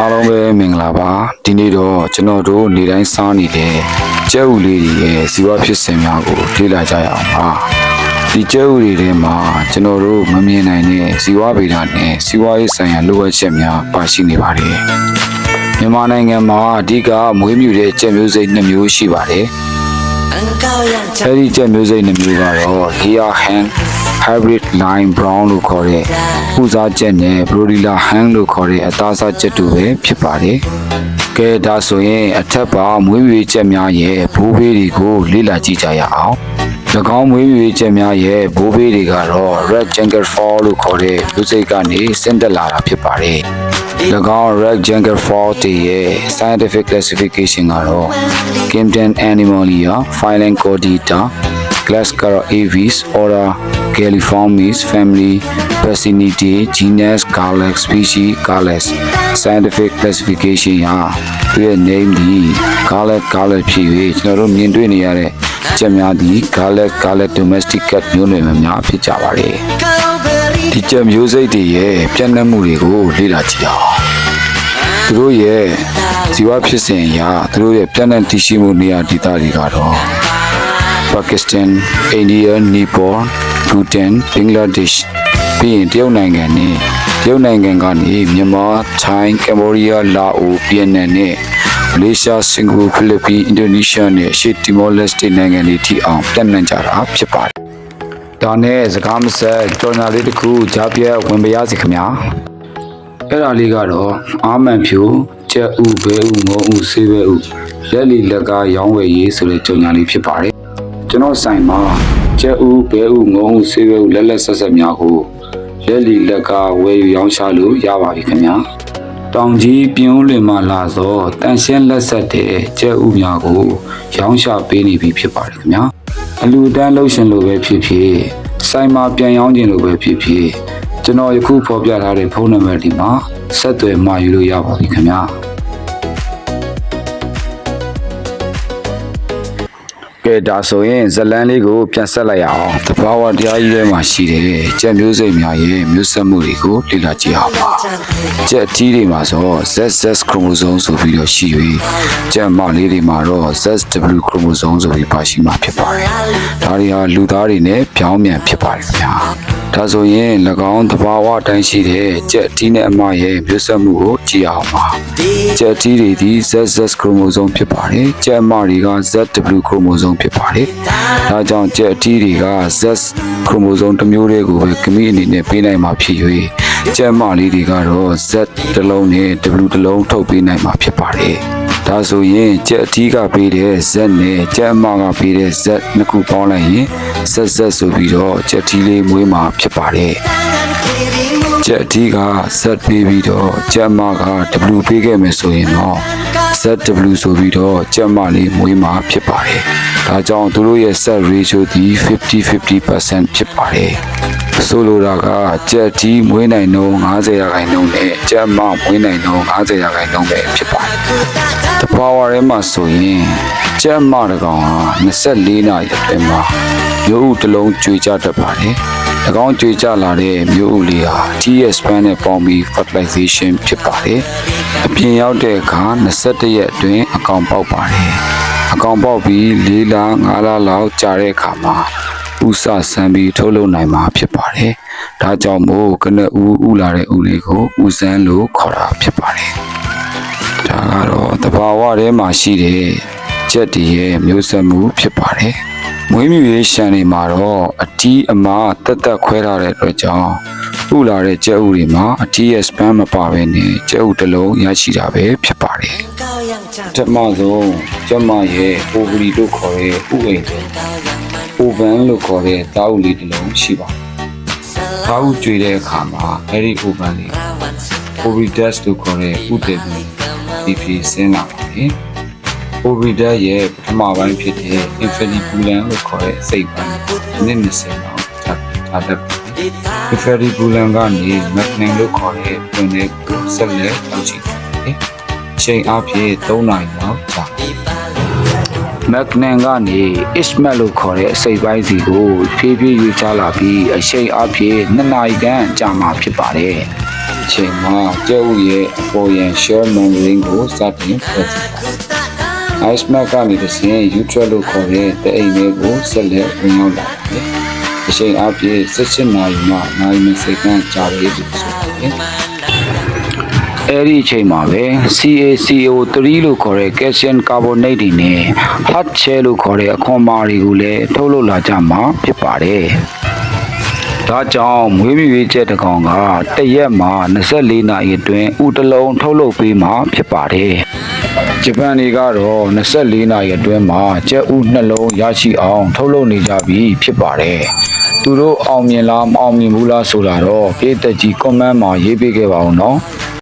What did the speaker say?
အားလုံးပဲမင်္ဂလာပါဒီနေ့တော့ကျွန်တော်တို့နေတိုင်းစားနေတဲ့ကျဲဥလေးတွေရဲ့ဇီဝဖြစ်စဉ်များကိုလေ့လာကြရအောင်ပါဒီကျဲဥတွေထဲမှာကျွန်တော်တို့မမြင်နိုင်တဲ့ဇီဝဗေဒနဲ့ဇီဝရေးဆိုင်ရာလိုအပ်ချက်များပါရှိနေပါတယ်မြန်မာနိုင်ငံမှာအဓိကမွေးမြူတဲ့ကျက်မျိုးစိတ်2မျိုးရှိပါတယ်အဲဒီကျက်မျိုးစိတ်2မျိုးကတော့ Lear Hen Hybrid Line Brown လို့ခေါ်တဲ့ဥစားကျက်နဲ့ Brodilla Hen လို့ခေါ်တဲ့အသားစားကျက်တို့ပဲဖြစ်ပါတယ်။ကဲဒါဆိုရင်အထက်ပါမွေးမြူကျက်များရဲ့ဘိုးဘေးတွေကိုလေ့လာကြည့်ကြရအောင်။၎င်းမွေးမြူကျက်များရဲ့ဘိုးဘေးတွေကတော့ Red Jengerfall လို့ခေါ်တဲ့မျိုးစိတ်ကနေဆင်းသက်လာတာဖြစ်ပါတယ်။၎င်း Red Jengerfall တွေရဲ့ scientific classification ကတော့ Kingdom Animalia Phylum Chordata Class Aves Order Galliformes Family Pacinidae Genus Galex Species Galex Scientific Classification ဟာသူရဲ့ name ဒီ Galex ဖြစ်၍ကျွန်တော်တို့မြင်တွေ့နေရတဲ့ကျက်များဒီ Galex domestic cat မျိုးနွယ်များဖြစ်ကြပါတယ်ဒီကျက်မျိုးစိတ်တွေရဲ့ပြန့်နှံ့မှုတွေကိုလေ့လာကြည့်အောင်သူတို့ရဲ့ဇီဝဖြစ်စဉ်အရသူတို့ရဲ့ပြန့်နှံ့တည်ရှိမှုနေရာဒေသတွေကတော့Pakistan, India, Nepal, Bhutan, Bangladesh ပြီးရင်တရုတ်နိုင်ငံနဲ့တရုတ်နိုင်ငံကနေမြန်မာ Thai, Cambodia, Laos, Vietnam နဲ့မလေးရှား Singapore, Philippines, Indonesia နဲ့ရှေ့တီမောလက်စတေနိုင်ငံတွေထိအောင်ပြန့်နှံ့ကြတာဖြစ်ပါတယ်။ဒါနဲ့စကားမဆက်ကြော်ညာလေးတစ်ခုကြားပြတ်ဝင်ပါရစေခင်ဗျာ။အဲ့ဒါလေးကတော့အာမန်ဖြူကျက်ဥဘဲဥငုံဥဆေးဘဲဥလက်လီလက်ကရောင်းဝယ်ရေးဆိုတဲ့ကြော်ညာလေးဖြစ်ပါတယ်ကျွန်တော်ဆိုင်မှာကျက်ဥဘဲဥငုံဥဆေးဘဲဥလက်ဆက်ဆက်များကိုလက်လီလက်ကဝယ်ယူရောင်းချလို့ရပါပြီခင်ဗျာတောင်ကြီးပြင်းဦးလွင်မှလာသောတန်ရှင်းလက်ဆက်တဲ့ကျက်ဥများကိုရောင်းချပေးနေပြီဖြစ်ပါတယ်ခင်ဗျာအလူတန်းလှုပ်ရှင်လိုပဲဖြစ်ဖြစ်ဆိုင်မှာပြန်ရောင်းခြင်းလိုပဲဖြစ်ဖြစ်ကျွန်တော်ယခုဖော်ပြထားတဲ့ဖုန်းနံပါတ်ဒီမှာဆက်သွယ်မှာယူလို့ရပါပြီခင်ဗျာကဲဒါဆိုရင်ဇလန်းလေးကိုပြန်ဆက်လိုက်အောင်တဘာဝတရားကြီးထဲမှာရှိတဲ့ကျက်မျိုးစိတ်များရဲ့မျိုးဆက်မှုတွေကိုလေ့လာကြည့်အောင်ပါကျက်အကြီးတွေမှာဆို ZZ chromosome ဆိုပြီးတော့ရှိ၍ကျက်မလေးတွေမှာတော့ ZW chromosome ဆိုပြီးပါရှိမှာဖြစ်ပါတယ်ဒါတွေဟာလူသားတွေနဲ့ပြောင်းပြန်ဖြစ်ပါတယ်ခင်ဗျာဒါဆိုရင်၎င်းတဘာဝတိုင်းရှိတဲ့ကျက်အကြီးနဲ့အမရဲ့မျိုးဆက်မှုကိုကြည့်အောင်ပါကျက်အကြီးတွေဒီ ZZ chromosome ဖြစ်ပါတယ်ကျက်အမတွေက ZW chromosome ဖြစ်ပါတယ်။ဒါကြောင့်ကျက်အတီးတွေက Z ခရိုမိုဆိုးတစ်မျိုးတည်းကိုပဲဂမိအနေနဲ့ပေးနိုင်မှာဖြစ်၍ကျက်မလေးတွေကတော့ Z တစ်လုံးနဲ့ W တစ်လုံးထုတ်ပေးနိုင်မှာဖြစ်ပါတယ်။ဒါဆိုရင်ကျက်အတီးကပေးတဲ့ Z နဲ့ကျက်အမကပေးတဲ့ Z နှစ်ခုပေါင်းလိုက်ရင် ZZ ဆိုပြီးတော့ကျက်တီးလေးမွေးမှာဖြစ်ပါတယ်။ကျက်အတီးက Z ပေးပြီးတော့ကျက်အမက W ပေးခဲ့မယ်ဆိုရင်တော့ZW ဆိုပြီးတော့ကျက်မလေးမွေးမှာဖြစ်ပါတယ်။ဒါကြောင့်သူတို့ရဲ့ set ratio ဒီ 50% ဖြစ်ပါတယ်။ဆိုလိုတာကကျက်တီမွေးနိုင်နှုန်း50%နဲ့ကျက်မမွေးနိုင်နှုန်း50%ပဲဖြစ်ပါတယ်။တဘာဝထဲမှာဆိုရင်ကျက်မတစ်ကောင်ဟာ24နာရီအတွင်းမှာမျိုးဥတစ်လုံးကျွေကြတတ်ပါတယ်။၎င်းကျွေကြလာတဲ့မျိုးဥလေးဟာ TS span နဲ့ပေါင်းပြီး fertilization ဖြစ်ပါတယ်။အပြင်ရောက်တဲ့အခါ21ရက်အတွင်းအကောင်ပေါက်ပါတယ်။အကောင်ပေါက်ပြီး4လ5လလောက်ကြာတဲ့အခါမှာဥစဆန်းပြီးထုတ်လုပ်နိုင်မှာဖြစ်ပါတယ်။ဒါကြောင့်မို့ကနဥလာတဲ့ဥလေးကိုဥစန်းလို့ခေါ်တာဖြစ်ပါတယ်။ဒါကတော့တဘာဝထဲမှာရှိတဲ့ကျက်တည်းရဲ့မျိုးဆက်မှုဖြစ်ပါတယ်။မွေးမြူရေးရှမ်းတွေမှာတော့အတီးအမတက်ခွဲထားတဲ့အတွက်ကြောင့်ဥလာတဲ့ကျက်ဥတွေမှာအတီးရဲ့စပန်မပါဘဲနဲ့ကျက်ဥတစ်လုံးရရှိတာပဲဖြစ်ပါတယ်။ဓမ္မဆုံးကျက်မရဲ့အိုဗရီလို့ခေါ်တဲ့ဥအိမ်တွေအိုဗန်လို့ခေါ်တဲ့သားဥလေးတစ်လုံးရှိပါတယ်။သားဥကျွေတဲ့အခါမှာအဲ့ဒီအိုဗန်လေးအိုဗရီဒက်စ်လို့ခေါ်တဲ့ဥတည်ပြီးဒီဖြစ်ဆင်းလာပါတယ်။ Oviduct ရဲ့ပထမပိုင်းဖြစ်တဲ့ Infericulum လို့ခေါ်တဲ့စိတ်ပိုင်းနှစ်20လောက်ထားတတ်ပါတယ်။ Infericulum ကနေ Macname လို့ခေါ်တဲ့တွင်တဲ့ကိုဆက်လက်လုပ်ကြည့်တယ်။အချိန်အပြည့်3နာရီလောက်ကြာ။ Macname ကနေ Isthmus လို့ခေါ်တဲ့အစိတ်ပိုင်းစီကိုဖြည်းဖြည်းရွေ့ချလာပြီးအချိန်အပြည့်2နာရီခန့်ကြာမှာဖြစ်ပါတယ်။ ချိန်မှာကျဲဥရဲ့အပေါ်ယံ shell membrane ကိုစတင်ဖွဲ့စည်းပါတယ် ice mac ကနေတစ်ဆင့် uterus လို့ခေါ်တဲ့တအိမ်လေးကိုဆက်လက်ဝင်ရောက်လာတယ်အချိန်အပြည့်18နာရီမှနာရီ20ခန့်ကြာပြီလို့ဆိုပါတယ်အဲ့ဒီအချိန်မှာပဲ CaCO3 လို့ခေါ်တဲ့ calcium carbonate တွေနဲ့ heart shell လို့ခေါ်တဲ့အခွန်မာတွေကိုလည်းထုတ်လုပ်လာကြမှာဖြစ်ပါတယ်။ဒါကြောင့်မွေးမြူရေးကျက်တစ်ကောင်ကတစ်ရက်မှာ24နာရီအတွင်းဥတစ်လုံးထုတ်လုပ်ပေးမှာဖြစ်ပါတယ်။ဂျပန်တွေကတော့24နာရီအတွင်းမှာကျက်ဥနှလုံးရရှိအောင်ထုတ်လုပ်နေကြပြီဖြစ်ပါတယ်။သူတို့အောင်မြင်လားမအောင်မြင်ဘူးလားဆိုတာတော့ပြည်သက်ကြီး comment မှာရေးပေးခဲ့ပါဦးနော်။